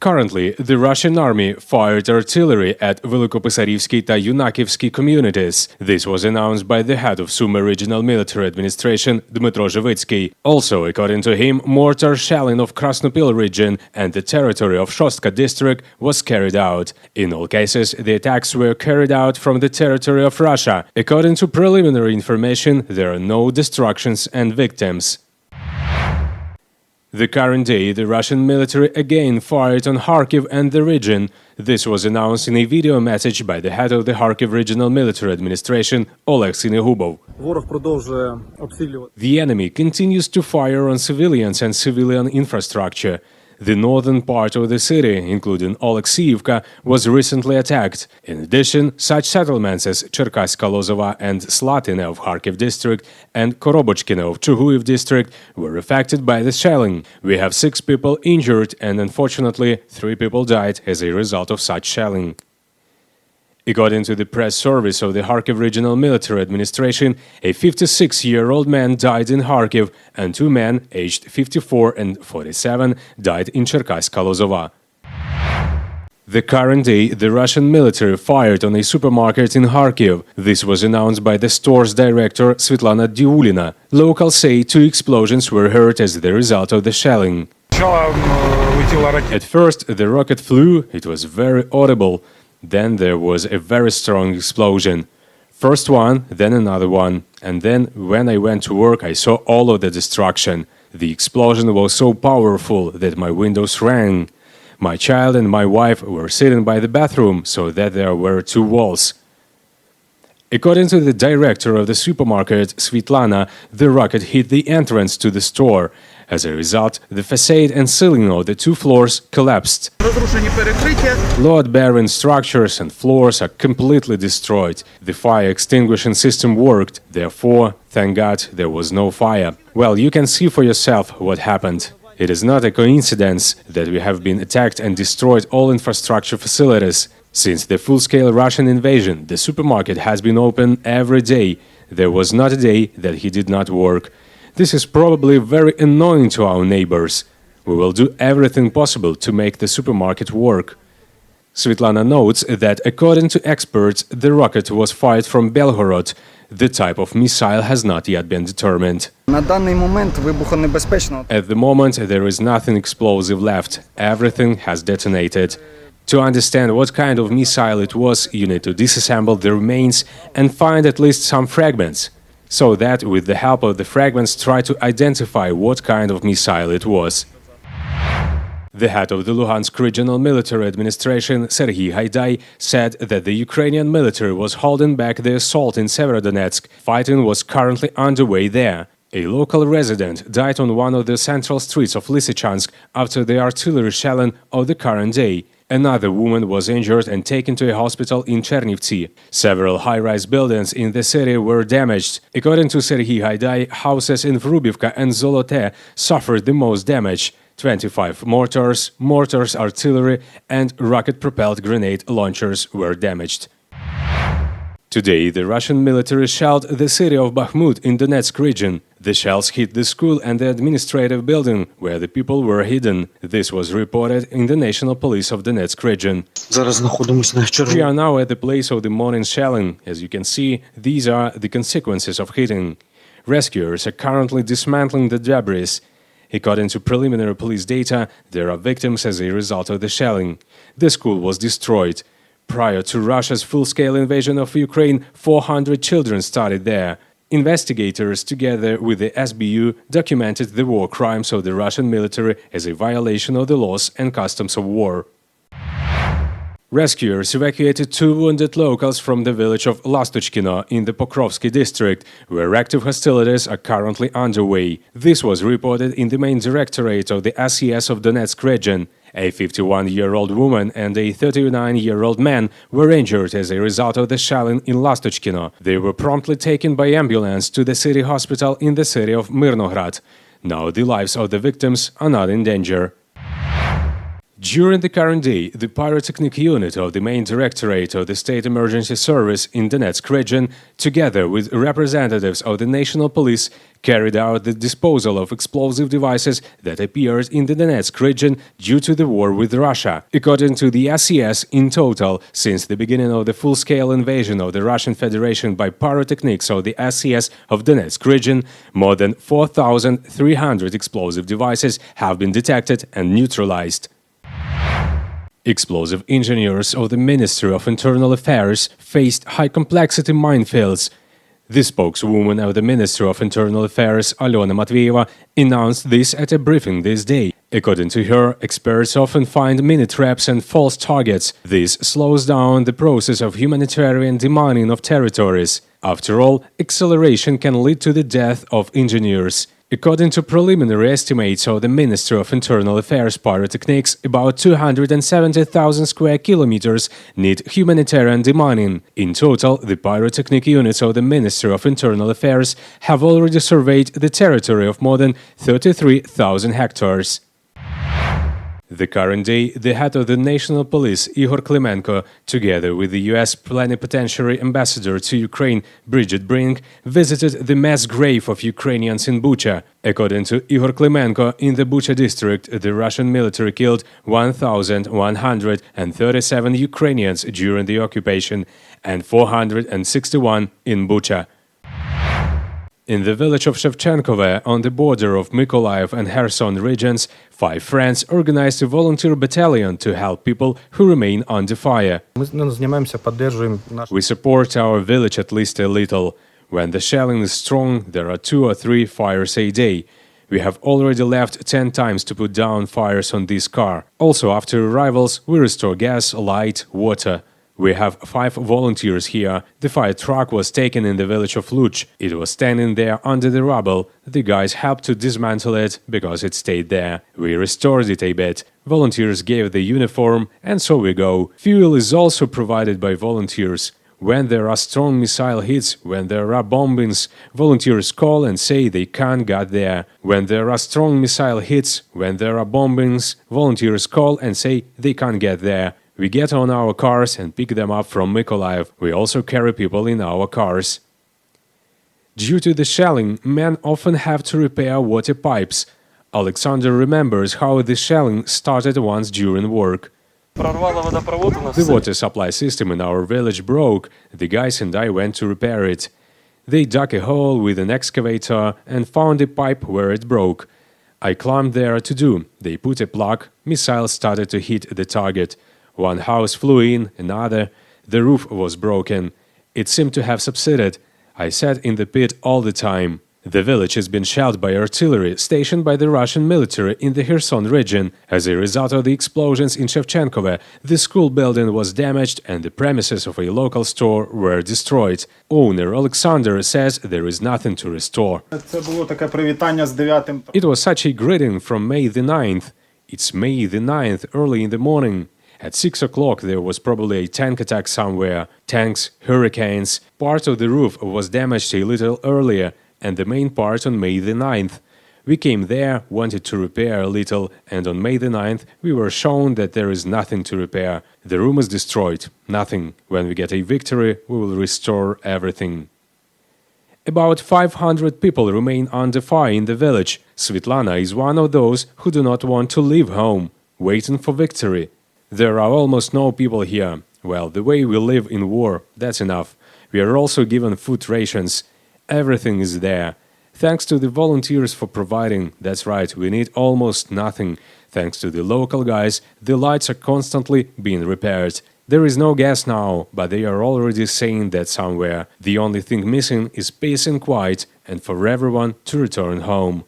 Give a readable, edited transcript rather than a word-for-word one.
Currently, the Russian army fired artillery at Velikopisarivsky and Yunakivsky communities. This was announced by the head of Sumy Regional Military Administration, Dmytro Zhivitsky. Also, according to him, mortar shelling of Krasnopil region and the territory of Shostka district was carried out. In all cases, the attacks were carried out from the territory of Russia. According to preliminary information, there are no destructions and victims. The current day, the Russian military again fired on Kharkiv and the region. This was announced in a video message by the head of the Kharkiv Regional Military Administration, Oleg Sinegubov. The enemy continues to fire on civilians and civilian infrastructure. The northern part of the city, including Oleksiivka, was recently attacked. In addition, such settlements as Cherkasska Lozova and Slatine of Kharkiv district and Korobochkine of Chuguyev district were affected by the shelling. We have 6 people injured and unfortunately 3 people died as a result of such shelling. According to the press service of the Kharkiv Regional Military Administration, a 56-year-old man died in Kharkiv and 2 men, aged 54 and 47, died in Cherkasska Lozova. The current day, the Russian military fired on a supermarket in Kharkiv. This was announced by the store's director Svetlana Diulina. Locals say 2 explosions were heard as the result of the shelling. At first, the rocket flew, it was very audible. Then there was a very strong explosion. First one, then another one. And then, when I went to work, I saw all of the destruction. The explosion was so powerful that my windows rang. My child and my wife were sitting by the bathroom, so that there were 2 walls. According to the director of the supermarket, Svetlana, the rocket hit the entrance to the store. As a result, the facade and ceiling of the 2 floors collapsed. Load-bearing structures and floors are completely destroyed. The fire extinguishing system worked, therefore, thank God, there was no fire. Well, you can see for yourself what happened. It is not a coincidence that we have been attacked and destroyed all infrastructure facilities. Since the full-scale Russian invasion, the supermarket has been open every day. There was not a day that he did not work. This is probably very annoying to our neighbors. We will do everything possible to make the supermarket work. Svetlana notes that according to experts, the rocket was fired from Belgorod. The type of missile has not yet been determined. At the moment, there is nothing explosive left. Everything has detonated. To understand what kind of missile it was, you need to disassemble the remains and find at least some fragments, so that with the help of the fragments try to identify what kind of missile it was. The head of the Luhansk Regional Military Administration, Serhiy Haidai, said that the Ukrainian military was holding back the assault in Severodonetsk. Fighting was currently underway there. A local resident died on one of the central streets of Lysychansk after the artillery shelling of the current day. Another woman was injured and taken to a hospital in Chernivtsi. Several high-rise buildings in the city were damaged. According to Serhiy Haidai, houses in Vrubivka and Zolote suffered the most damage. 25 mortars, artillery, and rocket-propelled grenade launchers were damaged. Today, the Russian military shelled the city of Bakhmut in Donetsk region. The shells hit the school and the administrative building, where the people were hidden. This was reported in the National Police of Donetsk region. We are now at the place of the morning shelling. As you can see, these are the consequences of hitting. Rescuers are currently dismantling the debris. According to preliminary police data, there are victims as a result of the shelling. The school was destroyed. Prior to Russia's full-scale invasion of Ukraine, 400 children studied there. Investigators, together with the SBU, documented the war crimes of the Russian military as a violation of the laws and customs of war. Rescuers evacuated 2 wounded locals from the village of Lastochkino in the Pokrovsky district, where active hostilities are currently underway. This was reported in the main directorate of the SES of Donetsk region. A 51-year-old woman and a 39-year-old man were injured as a result of the shelling in Lastochkino. They were promptly taken by ambulance to the city hospital in the city of Mirnograd. Now the lives of the victims are not in danger. During the current day, the pyrotechnic unit of the main directorate of the State Emergency Service in Donetsk region, together with representatives of the National Police, carried out the disposal of explosive devices that appeared in the Donetsk region due to the war with Russia. According to the SES, in total, since the beginning of the full-scale invasion of the Russian Federation by pyrotechnics of the SES of Donetsk region, more than 4,300 explosive devices have been detected and neutralized. Explosive engineers of the Ministry of Internal Affairs faced high-complexity minefields. The spokeswoman of the Ministry of Internal Affairs, Alona Matveeva, announced this at a briefing this day. According to her, experts often find mini-traps and false targets. This slows down the process of humanitarian demining of territories. After all, acceleration can lead to the death of engineers. According to preliminary estimates of the Ministry of Internal Affairs pyrotechnics, about 270,000 square kilometers need humanitarian demining. In total, the pyrotechnic units of the Ministry of Internal Affairs have already surveyed the territory of more than 33,000 hectares. The current day, the head of the National Police, Igor Klimenko, together with the U.S. Plenipotentiary Ambassador to Ukraine, Bridget Brink, visited the mass grave of Ukrainians in Bucha. According to Igor Klimenko, in the Bucha district, the Russian military killed 1,137 Ukrainians during the occupation and 461 in Bucha. In the village of Shevchenkove, on the border of Mykolaiv and Kherson regions, 5 friends organized a volunteer battalion to help people who remain under fire. We support our village at least a little. When the shelling is strong, there are 2 or 3 fires a day. We have already left 10 times to put down fires on this car. Also, after arrivals, we restore gas, light, water. We have 5 volunteers here. The fire truck was taken in the village of Luch. It was standing there under the rubble. The guys helped to dismantle it because it stayed there. We restored it a bit. Volunteers gave the uniform, and so we go. Fuel is also provided by volunteers. When there are strong missile hits, when there are bombings, volunteers call and say they can't get there. When there are strong missile hits, when there are bombings, volunteers call and say they can't get there. We get on our cars and pick them up from Mykolaiv. We also carry people in our cars. Due to the shelling, men often have to repair water pipes. Alexander remembers how the shelling started once during work. The water supply system in our village broke. The guys and I went to repair it. They dug a hole with an excavator and found a pipe where it broke. I climbed there to do. They put a plug. Missiles started to hit the target. One house flew in, another. The roof was broken. It seemed to have subsided. I sat in the pit all the time. The village has been shelled by artillery stationed by the Russian military in the Kherson region. As a result of the explosions in Shevchenkove, the school building was damaged and the premises of a local store were destroyed. Owner Alexander says there is nothing to restore. It was such a greeting from May the 9th. It's May the 9th, early in the morning. At 6 o'clock there was probably a tank attack somewhere. Tanks, hurricanes. Part of the roof was damaged a little earlier, and the main part on May the 9th. We came there, wanted to repair a little, and on May the 9th we were shown that there is nothing to repair. The room is destroyed. Nothing. When we get a victory, we will restore everything. About 500 people remain under fire in the village. Svetlana is one of those who do not want to leave home, waiting for victory. There are almost no people here. Well, the way we live in war, that's enough. We are also given food rations. Everything is there. Thanks to the volunteers for providing. That's right, we need almost nothing. Thanks to the local guys, the lights are constantly being repaired. There is no gas now, but they are already saying that somewhere. The only thing missing is peace and quiet, and for everyone to return home.